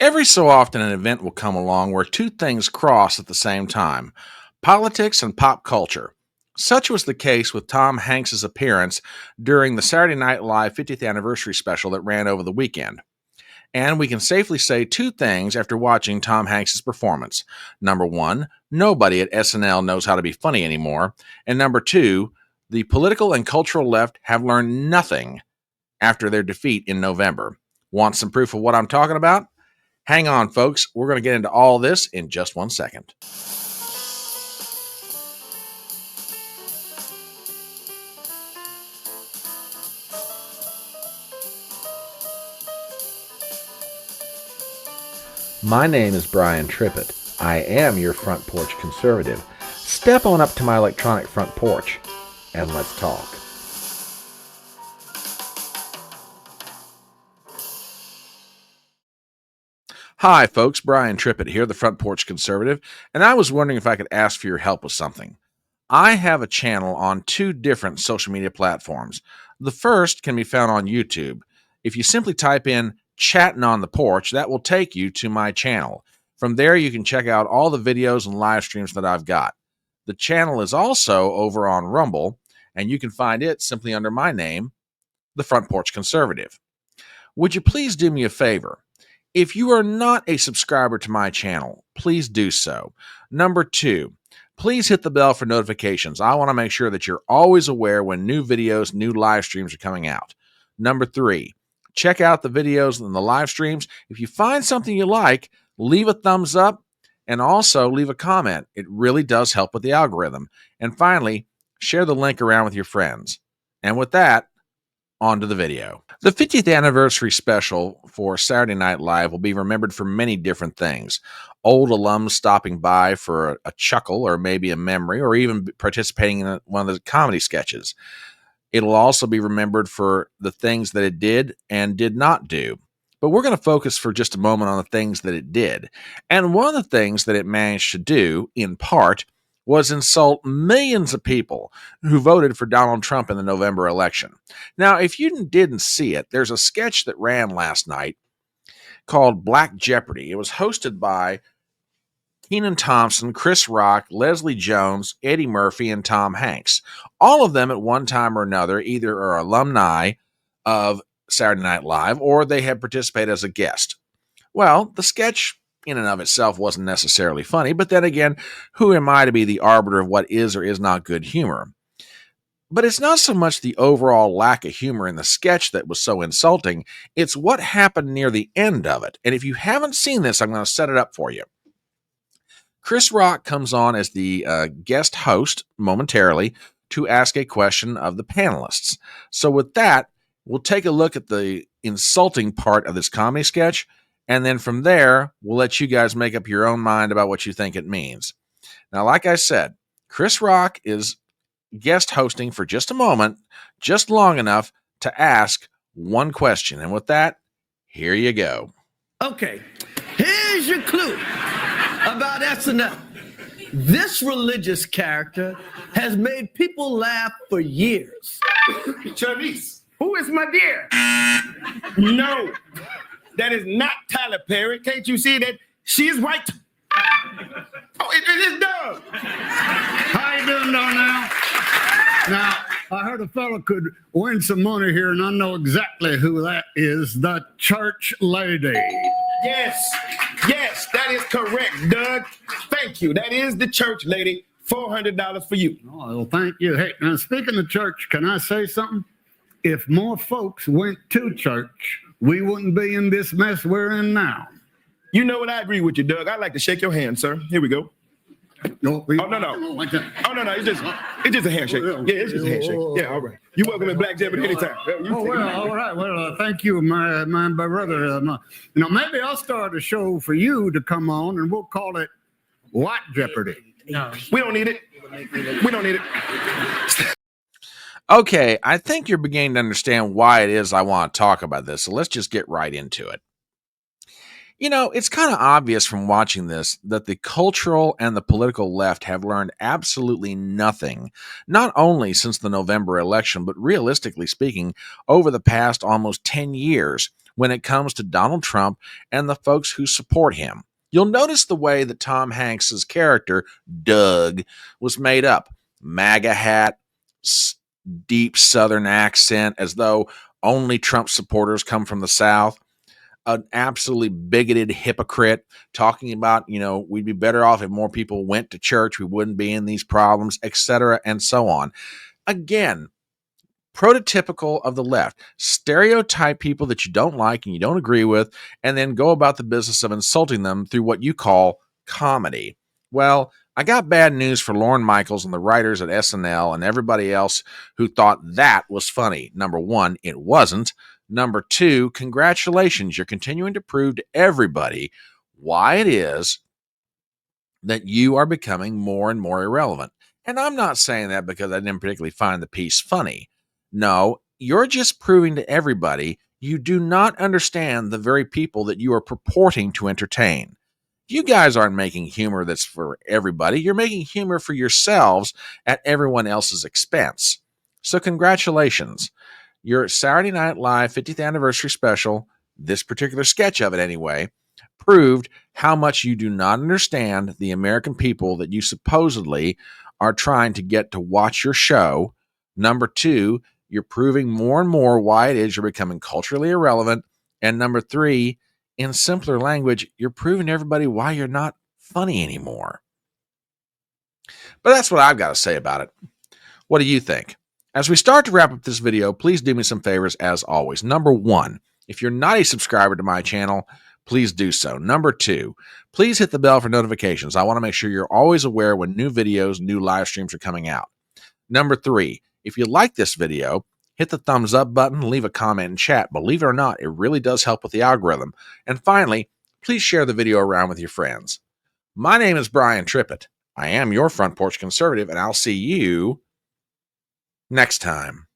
Every so often, an event will come along where two things cross at the same time: politics and pop culture. Such was the case with Tom Hanks's appearance during the Saturday Night Live 50th anniversary special that ran over the weekend. And we can safely say two things after watching Tom Hanks's performance. Number one, nobody at SNL knows how to be funny anymore. And number two, the political and cultural left have learned nothing after their defeat in November. Want some proof of what I'm talking about? Hang on, folks. We're going to get into all this in just 1 second. My name is Brian Trippett. I am your front porch conservative. Step on up to my electronic front porch and let's talk. Hi, folks. Brian Trippett here, the Front Porch Conservative, and I was wondering if I could ask for your help with something. I have a channel on two different social media platforms. The first can be found on YouTube. If you simply type in "chatting on the porch," that will take you to my channel. From there, you can check out all the videos and live streams that I've got. The channel is also over on Rumble, and you can find it simply under my name, the Front Porch Conservative. Would you please do me a favor? If you are not a subscriber to my channel, please do so. Number two, please hit the bell for notifications. I want to make sure that you're always aware when new videos, new live streams are coming out. Number three, check out the videos and the live streams. If you find something you like, leave a thumbs up and also leave a comment. It really does help with the algorithm. And finally, share the link around with your friends. And with that, on to the video. The 50th anniversary special for Saturday Night Live will be remembered for many different things. Old alums stopping by for a chuckle or maybe a memory, or even participating in one of the comedy sketches. It'll also be remembered for the things that it did and did not do. But we're going to focus for just a moment on the things that it did. And one of the things that it managed to do, in part, was insult millions of people who voted for Donald Trump in the November election. Now, if you didn't see it, there's a sketch that ran last night called Black Jeopardy. It was hosted by Kenan Thompson, Chris Rock, Leslie Jones, Eddie Murphy, and Tom Hanks. All of them at one time or another either are alumni of Saturday Night Live or they have participated as a guest. Well, the sketch in and of itself wasn't necessarily funny, but then again, who am I to be the arbiter of what is or is not good humor? But it's not so much the overall lack of humor in the sketch that was so insulting, it's what happened near the end of it. And if you haven't seen this, I'm going to set it up for you. Chris Rock comes on as the guest host momentarily to ask a question of the panelists. So with that, we'll take a look at the insulting part of this comedy sketch, and then from there, we'll let you guys make up your own mind about what you think it means. Now, like I said, Chris Rock is guest hosting for just a moment, just long enough to ask one question. And with that, here you go. Okay, here's your clue about SNL. This religious character has made people laugh for years. Charlize, who is my dear? No, that is not Tyler Perry. Can't you see that she is white? Oh, it is Doug. How you doing down now? Now, I heard a fellow could win some money here, and I know exactly who that is, the church lady. Yes, that is correct, Doug. Thank you. That is the church lady. $400 for you. Oh, well, thank you. Hey, now, speaking of church, can I say something? If more folks went to church, we wouldn't be in this mess we're in now. You know what? I agree with you, Doug. I'd like to shake your hand, sir. Here we go. No, Oh, no. Like that. Oh, no. It's just a handshake. Yeah, it's just a handshake. Yeah, all right. You're welcome in Black Jeopardy anytime. All right. Well, thank you, my brother. Maybe I'll start a show for you to come on, and we'll call it White Jeopardy. No. We don't need it. Okay, I think you're beginning to understand why it is I want to talk about this, so let's just get right into it. You know, it's kind of obvious from watching this that the cultural and the political left have learned absolutely nothing, not only since the November election, but realistically speaking, over the past almost 10 years, when it comes to Donald Trump and the folks who support him. You'll notice the way that Tom Hanks's character, Doug, was made up. MAGA hat, deep Southern accent, as though only Trump supporters come from the South. An absolutely bigoted hypocrite talking about, we'd be better off if more people went to church. We wouldn't be in these problems, etc., and so on. Again, prototypical of the left. Stereotype people that you don't like and you don't agree with, and then go about the business of insulting them through what you call comedy. Well, I got bad news for Lorne Michaels and the writers at SNL and everybody else who thought that was funny. Number one, it wasn't. Number two, congratulations. You're continuing to prove to everybody why it is that you are becoming more and more irrelevant. And I'm not saying that because I didn't particularly find the piece funny. No, you're just proving to everybody you do not understand the very people that you are purporting to entertain. You guys aren't making humor that's for everybody. You're making humor for yourselves at everyone else's expense. So congratulations. Your Saturday Night Live 50th anniversary special, this particular sketch of it anyway, proved how much you do not understand the American people that you supposedly are trying to get to watch your show. Number two, you're proving more and more why it is you're becoming culturally irrelevant. And number three, in simpler language, you're proving to everybody why you're not funny anymore. But that's what I've got to say about it. What do you think? As we start to wrap up this video, please do me some favors as always. Number one, if you're not a subscriber to my channel, please do so. Number two, please hit the bell for notifications. I want to make sure you're always aware when new videos, new live streams are coming out. Number three, if you like this video, hit the thumbs up button, leave a comment and chat. Believe it or not, it really does help with the algorithm. And finally, please share the video around with your friends. My name is Brian Trippett. I am your Front Porch Conservative, and I'll see you next time.